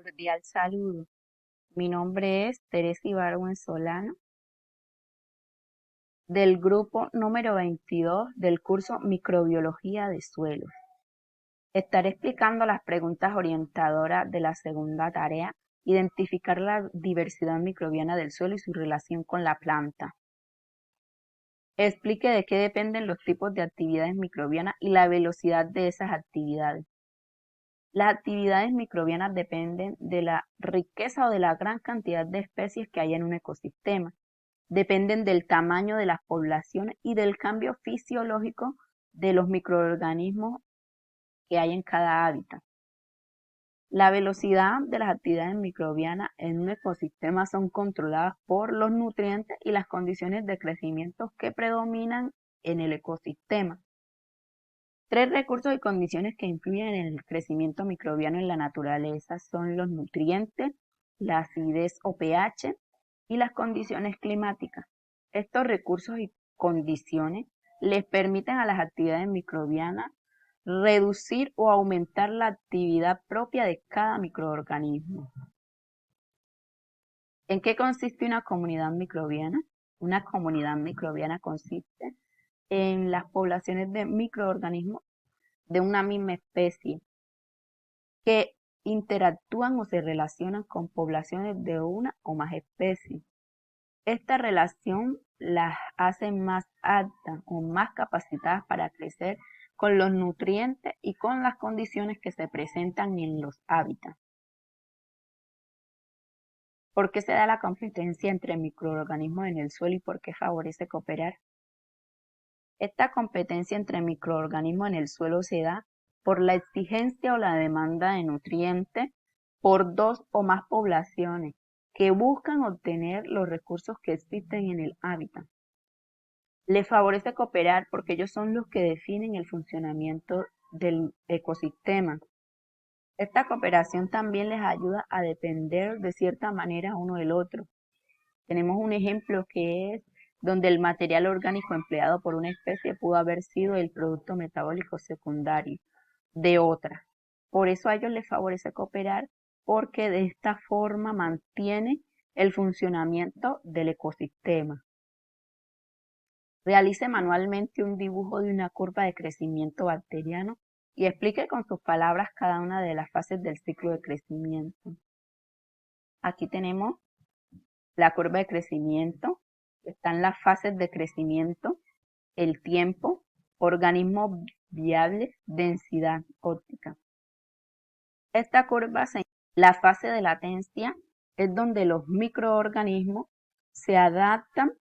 Cordial saludo. Mi nombre es Teresa Ibargüen Solano, del grupo número 22 del curso Microbiología de Suelos. Estaré explicando las preguntas orientadoras de la segunda tarea, identificar la diversidad microbiana del suelo y su relación con la planta. Explique de qué dependen los tipos de actividades microbianas y la velocidad de esas actividades. Las actividades microbianas dependen de la riqueza o de la gran cantidad de especies que hay en un ecosistema. Dependen del tamaño de las poblaciones y del cambio fisiológico de los microorganismos que hay en cada hábitat. La velocidad de las actividades microbianas en un ecosistema son controladas por los nutrientes y las condiciones de crecimiento que predominan en el ecosistema. Tres recursos y condiciones que influyen en el crecimiento microbiano en la naturaleza son los nutrientes, la acidez o pH y las condiciones climáticas. Estos recursos y condiciones les permiten a las actividades microbianas reducir o aumentar la actividad propia de cada microorganismo. ¿En qué consiste una comunidad microbiana? Una comunidad microbiana consiste en las poblaciones de microorganismos de una misma especie que interactúan o se relacionan con poblaciones de una o más especies. Esta relación las hace más aptas o más capacitadas para crecer con los nutrientes y con las condiciones que se presentan en los hábitats. ¿Por qué se da la competencia entre microorganismos en el suelo y por qué favorece cooperar? Esta competencia entre microorganismos en el suelo se da por la exigencia o la demanda de nutrientes por dos o más poblaciones que buscan obtener los recursos que existen en el hábitat. Les favorece cooperar porque ellos son los que definen el funcionamiento del ecosistema. Esta cooperación también les ayuda a depender de cierta manera uno del otro. Tenemos un ejemplo que es donde el material orgánico empleado por una especie pudo haber sido el producto metabólico secundario de otra. Por eso a ellos les favorece cooperar porque de esta forma mantiene el funcionamiento del ecosistema. Realice manualmente un dibujo de una curva de crecimiento bacteriano y explique con sus palabras cada una de las fases del ciclo de crecimiento. Aquí tenemos la curva de crecimiento, están las fases de crecimiento, el tiempo, organismos viables, densidad óptica. Esta curva, la fase de latencia, es donde los microorganismos se adaptan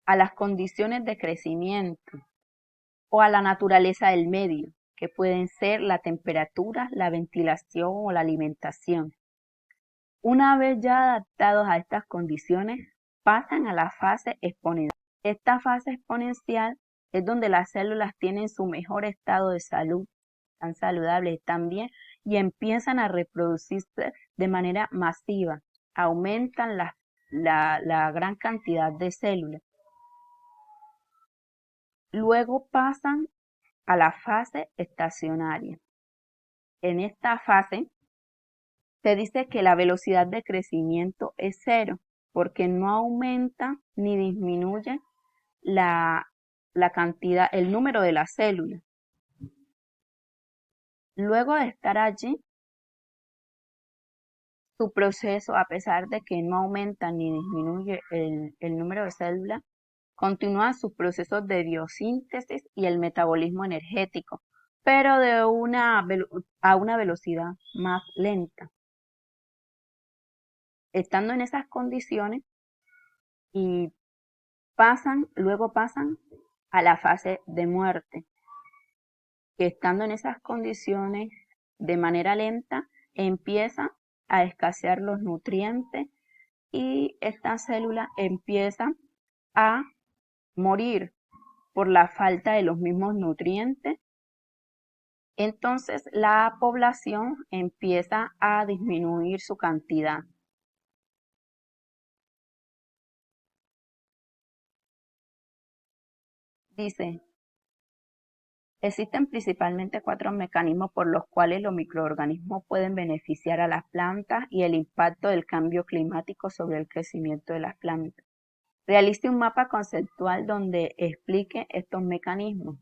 a las condiciones de crecimiento o a la naturaleza del medio, que pueden ser la temperatura, la ventilación o la alimentación. Una vez ya adaptados a estas condiciones, pasan a la fase exponencial. Esta fase exponencial es donde las células tienen su mejor estado de salud, están saludables también, y empiezan a reproducirse de manera masiva, aumentan la gran cantidad de células. Luego pasan a la fase estacionaria. En esta fase se dice que la velocidad de crecimiento es cero, porque no aumenta ni disminuye la cantidad, el número de las células. Luego de estar allí, su proceso, a pesar de que no aumenta ni disminuye el número de células, continúa sus procesos de biosíntesis y el metabolismo energético, pero a una velocidad más lenta. Estando en esas condiciones y luego pasan a la fase de muerte, que estando en esas condiciones de manera lenta empieza a escasear los nutrientes y esta célula empieza a morir por la falta de los mismos nutrientes. Entonces la población empieza a disminuir su cantidad. Dice, Existen principalmente 4 mecanismos por los cuales los microorganismos pueden beneficiar a las plantas y el impacto del cambio climático sobre el crecimiento de las plantas. Realice un mapa conceptual donde explique estos mecanismos.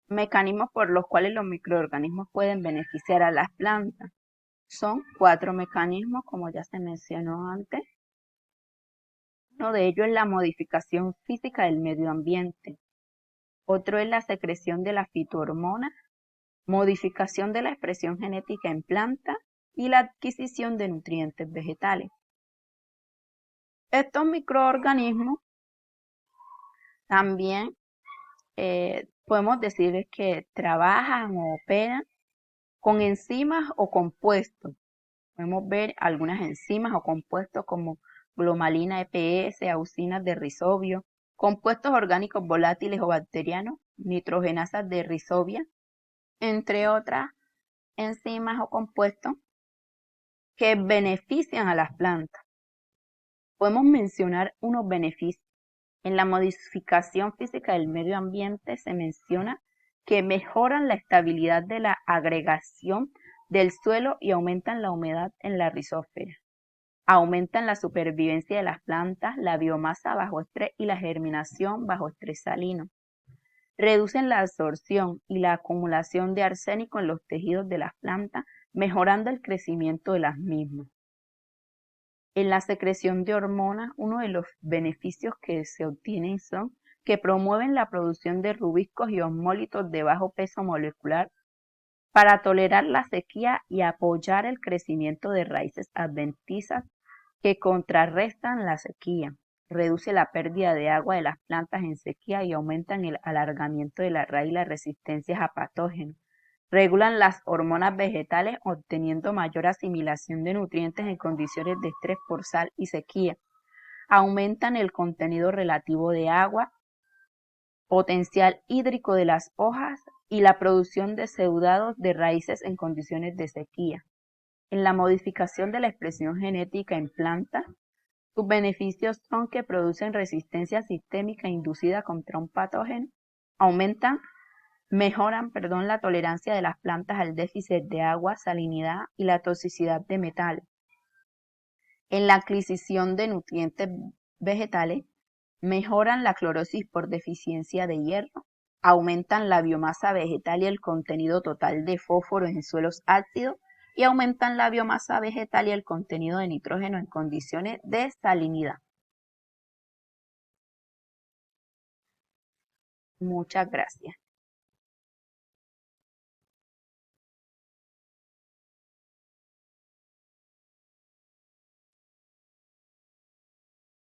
Mecanismos por los cuales los microorganismos pueden beneficiar a las plantas. Son 4 mecanismos, como ya se mencionó antes. Uno de ellos es la modificación física del medio ambiente. Otro es la secreción de la fitohormona, modificación de la expresión genética en plantas y la adquisición de nutrientes vegetales. Estos microorganismos también podemos decir que trabajan o operan con enzimas o compuestos. Podemos ver algunas enzimas o compuestos como glomalina EPS, auxinas de rizobio, compuestos orgánicos volátiles o bacterianos, nitrogenasas de rizobia, entre otras enzimas o compuestos que benefician a las plantas. Podemos mencionar unos beneficios. En la modificación física del medio ambiente se menciona que mejoran la estabilidad de la agregación del suelo y aumentan la humedad en la rizósfera. Aumentan la supervivencia de las plantas, la biomasa bajo estrés y la germinación bajo estrés salino. Reducen la absorción y la acumulación de arsénico en los tejidos de las plantas, mejorando el crecimiento de las mismas. En la secreción de hormonas, uno de los beneficios que se obtienen son que promueven la producción de rubiscos y osmólitos de bajo peso molecular para tolerar la sequía y apoyar el crecimiento de raíces adventizas que contrarrestan la sequía. Reduce la pérdida de agua de las plantas en sequía y aumentan el alargamiento de la raíz y las resistencias a patógenos. Regulan las hormonas vegetales obteniendo mayor asimilación de nutrientes en condiciones de estrés por sal y sequía. Aumentan el contenido relativo de agua, potencial hídrico de las hojas y la producción de exudados de raíces en condiciones de sequía. En la modificación de la expresión genética en plantas, sus beneficios son que producen resistencia sistémica inducida contra un patógeno, mejoran la tolerancia de las plantas al déficit de agua, salinidad y la toxicidad de metales. En la adquisición de nutrientes vegetales, mejoran la clorosis por deficiencia de hierro, aumentan la biomasa vegetal y el contenido total de fósforo en suelos ácidos y aumentan la biomasa vegetal y el contenido de nitrógeno en condiciones de salinidad. Muchas gracias.